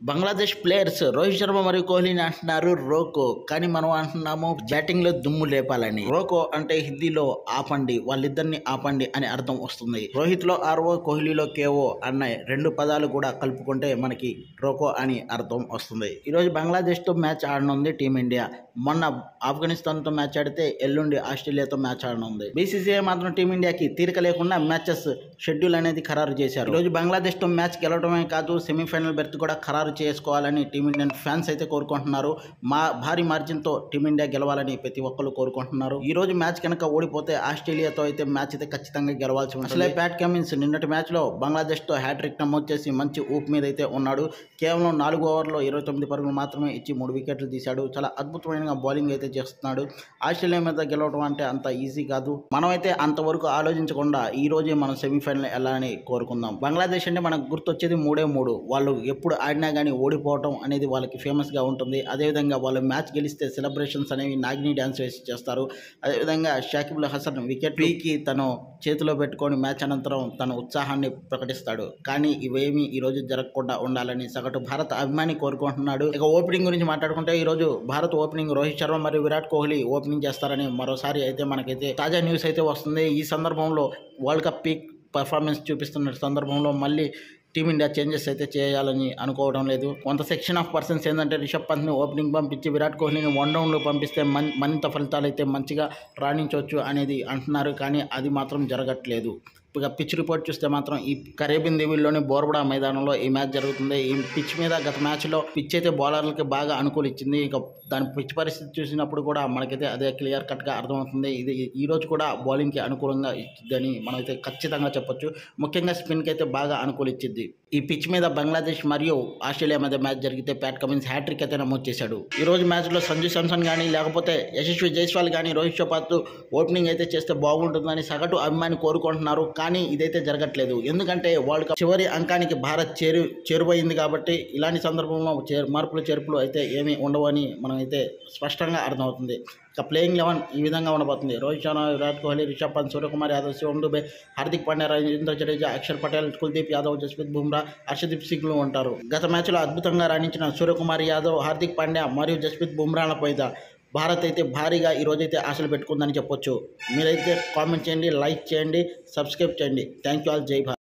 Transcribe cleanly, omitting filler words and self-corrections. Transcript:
Bangladesh players Rohit Sharma మరియు కోహ్లీని అంటున్నారు రోకో, కానీ మనం అంటున్నాము బ్యాటింగ్ లో దుమ్ము లేపాలని. రోకో అంటే హిందీలో ఆపండి, వాళ్ళిద్దరిని ఆపండి అని అర్థం వస్తుంది. రోహిత్ లో ఆర్ఓ, కోహ్లీలో కేఓ అన్న రెండు పదాలు కూడా కలుపుకుంటే మనకి రోకో అని అర్థం వస్తుంది. ఈరోజు బంగ్లాదేశ్ తో మ్యాచ్ ఆడనుంది టీమిండియా. మొన్న ఆఫ్ఘనిస్తాన్ తో మ్యాచ్ ఆడితే ఎల్లుండి ఆస్ట్రేలియాతో మ్యాచ్ ఆడనుంది. బీసీసీఐ మాత్రం టీమిండియాకి తీరిక లేకుండా మ్యాచెస్ షెడ్యూల్ అనేది ఖరారు చేశారు. ఈరోజు బంగ్లాదేశ్ తో మ్యాచ్ గెలవడమే కాదు, సెమీఫైనల్ బెర్త్ కూడా ఖరారు చేసుకోవాలని టీమిండియన్ ఫ్యాన్స్ అయితే కోరుకుంటున్నారు. భారీ మార్జిన్ తో టీమిండియా గెలవాలని ప్రతి ఒక్కరు కోరుకుంటున్నారు. ఈ రోజు మ్యాచ్ కనుక ఓడిపోతే ఆస్ట్రేలియాతో అయితే మ్యాచ్ అయితే ఖచ్చితంగా గెలవాల్సి ఉంటుంది. అసలే ప్యాట్ కమిన్స్ నిన్నటి మ్యాచ్ లో బంగ్లాదేశ్ తో హ్యాట్రిక్ నమోదు చేసి మంచి ఊపు మీద అయితే ఉన్నాడు. కేవలం 4 ఓవర్లో 29 పరుగులు మాత్రమే ఇచ్చి 3 వికెట్లు తీశాడు. చాలా అద్భుతమైన బౌలింగ్ అయితే చేస్తున్నాడు. ఆస్ట్రేలియా మీద గెలవడం అంటే అంత ఈజీ కాదు. మనమైతే అంతవరకు ఆలోచించకుండా ఈ రోజే మనం సెమీఫైనల్ వెళ్ళాలని కోరుకుందాం. బంగ్లాదేశ్ అంటే మనకు గుర్తొచ్చేది 3 వాళ్ళు ఎప్పుడు ఆడినా కానీ ఓడిపోవడం అనేది వాళ్ళకి ఫేమస్గా ఉంటుంది. అదేవిధంగా వాళ్ళు మ్యాచ్ గెలిస్తే సెలబ్రేషన్స్ అనేవి నాగిని డ్యాన్స్ వేసి చేస్తారు. అదేవిధంగా షాకిబ్ అల్ హసన్ వికెట్ పీకి తను చేతిలో పెట్టుకొని మ్యాచ్ అనంతరం తన ఉత్సాహాన్ని ప్రకటిస్తాడు. కానీ ఇవేమీ ఈ రోజు జరగకుండా ఉండాలని సగటు భారత అభిమాని కోరుకుంటున్నాడు. ఇక ఓపెనింగ్ గురించి మాట్లాడుకుంటే ఈ రోజు భారత్ ఓపెనింగ్ రోహిత్ శర్మ మరియు విరాట్ కోహ్లీ ఓపెనింగ్ చేస్తారని మరోసారి అయితే మనకైతే తాజా న్యూస్ అయితే వస్తుంది. ఈ సందర్భంలో వరల్డ్ కప్ పీక్ పర్ఫార్మెన్స్ చూపిస్తున్న సందర్భంలో మళ్ళీ టీమిండియా చేంజెస్ అయితే చేయాలని అనుకోవడం లేదు. కొంత సెక్షన్ ఆఫ్ పర్సన్స్ ఏంటంటే రిషబ్ పంత్ని ఓపెనింగ్ పంపించి విరాట్ కోహ్లీని 1 డౌన్లో పంపిస్తే మరింత ఫలితాలు అయితే మంచిగా రాణించవచ్చు అనేది అంటున్నారు. కానీ అది మాత్రం జరగట్లేదు. ఇక పిచ్ రిపోర్ట్ చూస్తే మాత్రం ఈ కరేబియన్ దీవుల్లోని బోర్బడా మైదానంలో ఈ మ్యాచ్ జరుగుతుంది. ఈ పిచ్ మీద గత మ్యాచ్లో పిచ్ అయితే బౌలర్లకి బాగా అనుకూలించింది. ఇక దాని పిచ్ పరిస్థితి చూసినప్పుడు కూడా మనకైతే అదే క్లియర్ కట్గా అర్థమవుతుంది. ఇది ఈ రోజు కూడా బౌలింగ్కి అనుకూలంగా ఇచ్చిందని మనమైతే ఖచ్చితంగా చెప్పొచ్చు. ముఖ్యంగా స్పిన్కి అయితే బాగా అనుకూలించింది. ఈ పిచ్ మీద బంగ్లాదేశ్ మరియు ఆస్ట్రేలియా మధ్య మ్యాచ్ జరిగితే ప్యాట్ కమిన్స్ హ్యాట్రిక్ అయితే నమోదు చేశాడు. ఈ రోజు మ్యాచ్లో సంజు శాంసన్ కానీ లేకపోతే యశస్వి జైస్వాల్ కానీ రోహిత్ శర్మ ఓపెనింగ్ అయితే చేస్తే బాగుంటుందని సగటు అభిమాని కోరుకుంటున్నారు. కానీ ఇదైతే జరగట్లేదు. ఎందుకంటే వరల్డ్ కప్ చివరి అంకానికి భారత్ చేరువైంది కాబట్టి ఇలాంటి సందర్భంలో మార్పులు చేర్పులు అయితే ఏమీ ఉండవని మనం అయితే స్పష్టంగా అర్థమవుతుంది. ఇక ప్లేయింగ్ 11 ఈ విధంగా ఉండబోతుంది. రోహిత్ శర్మ, విరాట్ కోహ్లీ, రిషబ్ పంత్, సూర్యకుమార్ యాదవ్, శివం దుబే, హార్దిక్ పాండ్యా, రవీంద్ర జడేజా, అక్షర్ పటేల్, కుల్దీప్ యాదవ్, జస్ప్రీత్ బుమ్రా, హర్షదీప్ సింగ్లు ఉంటారు. గత మ్యాచ్లో అద్భుతంగా రాణించిన సూర్యకుమార్ యాదవ్, హార్దిక్ పాండ్యా మరియు జస్ప్రీత్ బుమ్రాలపై భారత్ అయితే భారీగా ఈరోజైతే ఆశలు పెట్టుకుందని చెప్పొచ్చు. మీరైతే కామెంట్ చేయండి, లైక్ చేయండి, సబ్స్క్రైబ్ చేయండి. Thank you all. జై భారత్.